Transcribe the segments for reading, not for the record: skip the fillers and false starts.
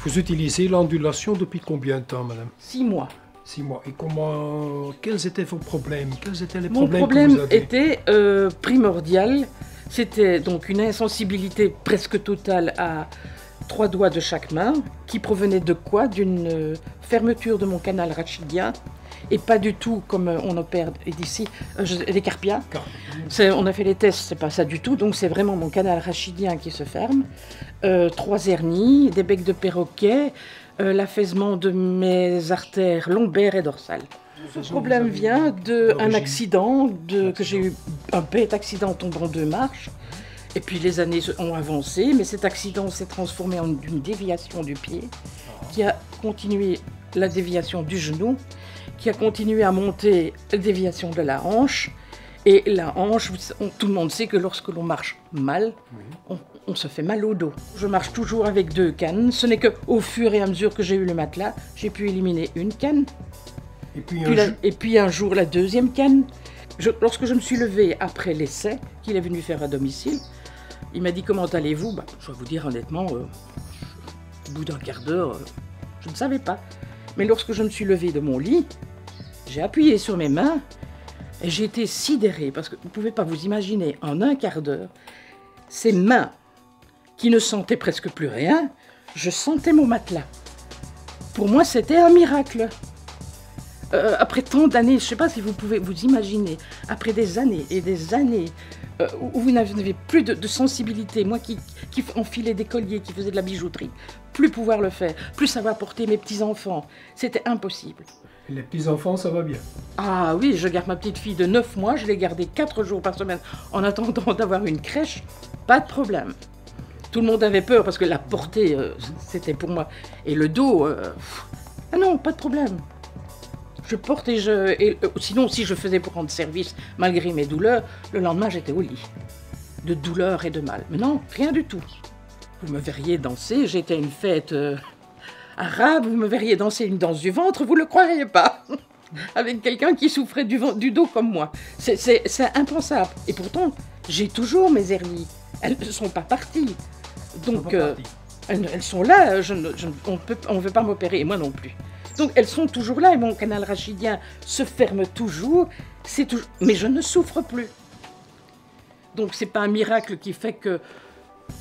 Vous utilisez l'ondulation depuis combien de temps, madame? 6 mois. 6 mois. Et quels étaient vos problèmes? Quels étaient les Mon problèmes que problème vous aviez? était primordial. C'était donc une insensibilité presque totale à 3 doigts de chaque main, qui provenait de quoi? D'une fermeture de mon canal rachidien, et pas du tout comme on opère d'ici, les carpiens. On a fait les tests, c'est pas ça du tout, donc c'est vraiment mon canal rachidien qui se ferme. 3 hernies, des becs de perroquet, l'affaissement de mes artères lombaires et dorsales. Le problème vient d'un accident, que j'ai eu, un bête accident tombant 2 marches. Et puis les années ont avancé, mais cet accident s'est transformé en une déviation du pied, qui a continué la déviation du genou, qui a continué à monter la déviation de la hanche. Et la hanche, tout le monde sait que lorsque l'on marche mal, on se fait mal au dos. Je marche toujours avec 2 cannes. Ce n'est qu'au fur et à mesure que j'ai eu le matelas, j'ai pu éliminer une canne. Et puis un jour, la 2e canne. Lorsque je me suis levée après l'essai qu'il est venu faire à domicile, il m'a dit « Comment allez-vous » Je dois vous dire honnêtement, au bout d'un quart d'heure, je ne savais pas. Mais lorsque je me suis levée de mon lit, j'ai appuyé sur mes mains et j'ai été sidérée, parce que vous ne pouvez pas vous imaginer, en un quart d'heure, ces mains qui ne sentaient presque plus rien, je sentais mon matelas. Pour moi, c'était un miracle. Après tant d'années, je ne sais pas si vous pouvez vous imaginer, après des années et des années où vous n'avez plus de sensibilité, moi qui enfilais des colliers, qui faisais de la bijouterie, plus pouvoir le faire, plus savoir porter mes petits-enfants, c'était impossible. Et les petits-enfants, ça va bien? Ah oui, je garde ma petite fille de 9 mois, je l'ai gardée 4 jours par semaine en attendant d'avoir une crèche, pas de problème. Tout le monde avait peur parce que la portée, c'était pour moi. Et le dos, ah non, pas de problème. Je porte sinon, si je faisais pour rendre service, malgré mes douleurs, le lendemain, j'étais au lit. De douleur et de mal. Mais non, rien du tout. Vous me verriez danser, j'étais à une fête arabe, vous me verriez danser une danse du ventre, vous ne le croiriez pas. Avec quelqu'un qui souffrait du dos comme moi. C'est impensable. Et pourtant, j'ai toujours mes hernies. Elles ne sont pas parties. Donc, elles sont là, on ne veut pas m'opérer, et moi non plus. Donc elles sont toujours là et mon canal rachidien se ferme toujours, mais je ne souffre plus. Donc c'est pas un miracle qui fait que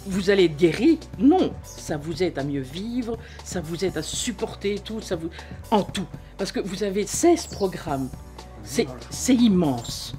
vous allez être guéri, non, ça vous aide à mieux vivre, ça vous aide à supporter tout, en tout. Parce que vous avez 16 programmes, c'est immense.